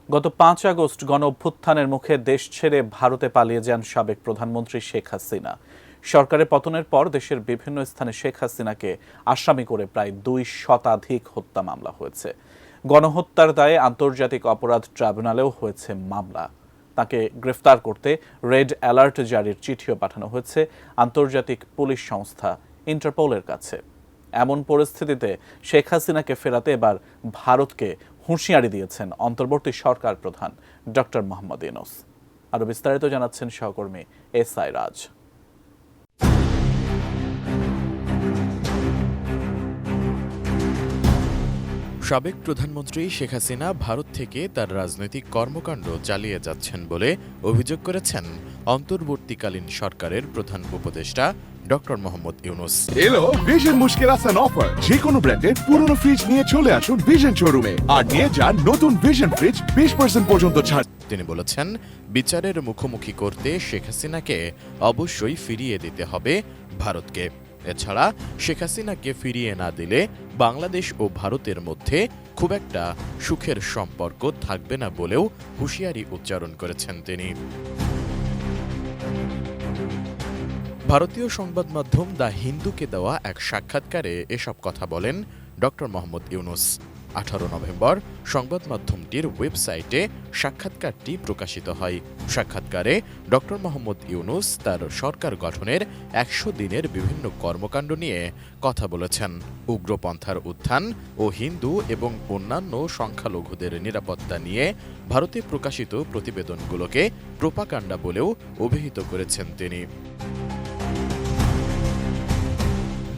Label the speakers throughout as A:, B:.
A: গত ৫ আগস্ট গণ-অভ্যুত্থানের মুখে দেশ ছেড়ে ভারতে পালিয়ে যান সাবেক প্রধানমন্ত্রী শেখ হাসিনা। সরকারের পতনের পর দেশের বিভিন্ন স্থানে শেখ হাসিনাকে আসামি করে প্রায় ২ শতাধিক হত্যা মামলা হয়েছে। গণহত্যার দায়ে আন্তর্জাতিক অপরাধ ট্রাইব্যুনালেও হয়েছে মামলা। তাকে গ্রেফতার করতে রেড অ্যালার্ট জারির চিঠিও পাঠানো হয়েছে আন্তর্জাতিক পুলিশ সংস্থা ইন্টারপোলের কাছে। এমন পরিস্থিতিতে শেখ হাসিনাকে ফেরাতে এবার ভারতকে হুঁশিয়ারি দিয়েছেন অন্তর্বর্তী সরকার প্রধান ডক্টর মোহাম্মদ ইউনূস। আরো বিস্তারিত জানাচ্ছেন সহকর্মী এসআই রাজ।
B: সাবেক প্রধানমন্ত্রী শেখ হাসিনা ভারত থেকে তার রাজনৈতিক কর্মকাণ্ড চালিয়ে যাচ্ছেন বলে অভিযোগ করেছেন অন্তর্বর্তীকালীন সরকারের প্রধান উপদেষ্টা ডক্টর মোহাম্মদ ইউনূস।
C: এলো ভিশন মুশকিল আসান অফার। যে কোনো ব্র্যান্ডের পুরনো ফ্রিজ নিয়ে চলে আসুন ভিশন শোরুমে আর নিয়ে যান নতুন ভিশন ফ্রিজ 20% পর্যন্ত ছাড়।
B: তিনি বলেছেন, বিচারের মুখোমুখি করতে শেখ হাসিনাকে অবশ্যই ফিরিয়ে দিতে হবে ভারতকে। এছাড়া শেখ হাসিনাকে ফিরিয়ে না দিলে বাংলাদেশ ও ভারতের মধ্যে খুব একটা সুখের সম্পর্ক থাকবে না বলেও হুঁশিয়ারি উচ্চারণ করেছেন তিনি। ভারতীয় সংবাদ মাধ্যম দ্য হিন্দুকে দেওয়া এক সাক্ষাৎকারে এসব কথা বলেন ডক্টর মোহাম্মদ ইউনূস। 18 নভেম্বর সংবাদ মাধ্যমটির ওয়েবসাইটে সাক্ষাৎকারটি প্রকাশিত হয়। সাক্ষাৎকারে ডক্টর মোহাম্মদ ইউনূস তার সরকার গঠনের 100 দিনের বিভিন্ন কর্মকাণ্ড নিয়ে কথা বলেছেন। উগ্রপন্থার উত্থান ও হিন্দু এবং অন্যান্য সংখ্যালঘুদের নিরাপত্তা নিয়ে ভারতে প্রকাশিত প্রতিবেদনগুলোকে প্রোপাগান্ডা বলেও অভিহিত করেছেন তিনি।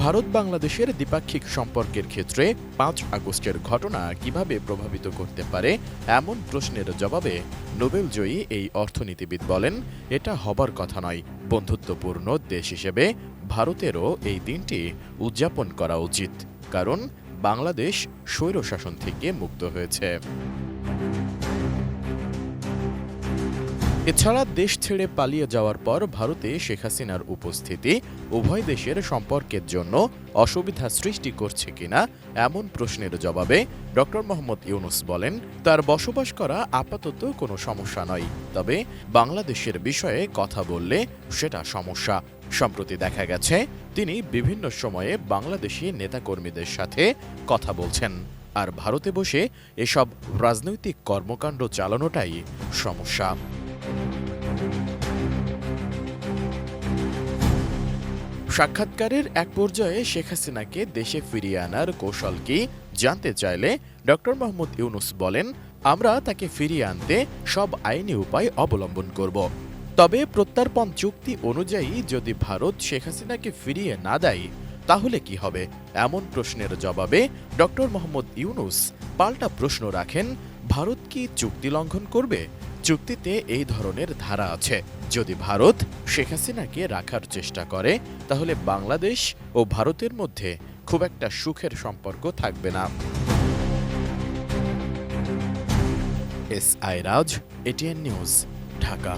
B: ভারত বাংলাদেশের দ্বিপাক্ষিক সম্পর্কের ক্ষেত্রে ৫ আগস্টের ঘটনা কিভাবে প্রভাবিত করতে পারে এমন প্রশ্নের জবাবে নোবেলজয়ী এই অর্থনীতিবিদ বলেন, এটা হবার কথা নয়। বন্ধুত্বপূর্ণ দেশ হিসেবে ভারতেরও এই দিনটি উদযাপন করা উচিত, কারণ বাংলাদেশ স্বৈরশাসন থেকে মুক্ত হয়েছে। এছাড়া দেশ ছেড়ে পালিয়ে যাওয়ার পর ভারতে শেখ হাসিনার উপস্থিতি উভয় দেশের সম্পর্কের জন্য অসুবিধা সৃষ্টি করছে কিনা এমন প্রশ্নের জবাবে ডক্টর মোহাম্মদ ইউনূস বলেন, তার বসবাস করা আপাতত কোনো সমস্যা নয়, তবে বাংলাদেশের বিষয়ে কথা বললে সেটা সমস্যা। সম্প্রতি দেখা গেছে তিনি বিভিন্ন সময়ে বাংলাদেশি নেতাকর্মীদের সাথে কথা বলছেন, আর ভারতে বসে এসব রাজনৈতিক কর্মকাণ্ড চালানোটাই সমস্যা। সাক্ষাৎকারের এক পর্যায়ে শেখ হাসিনাকে দেশে ফিরিয়ে আনার কৌশল কি জানতে চাইলে ডক্টর মোহাম্মদ ইউনূস বলেন, আমরা তাকে ফিরিয়ে আনতে সব আইনি উপায় অবলম্বন করব। তবে প্রত্যর্পণ চুক্তি অনুযায়ী যদি ভারত শেখ হাসিনাকে ফিরিয়ে না দেয় তাহলে কি হবে এমন প্রশ্নের জবাবে ডক্টর মোহাম্মদ ইউনূস পাল্টা প্রশ্ন রাখেন, ভারত কি চুক্তি লঙ্ঘন করবে? চুক্তিতে এই ধরনের ধারা আছে, যদি ভারত শেখ হাসিনাকে রাখার চেষ্টা করে তাহলে বাংলাদেশ ও ভারতের মধ্যে খুব একটা সুখের সম্পর্ক থাকবে না। এসআই রাজ, এটিএন নিউজ, ঢাকা।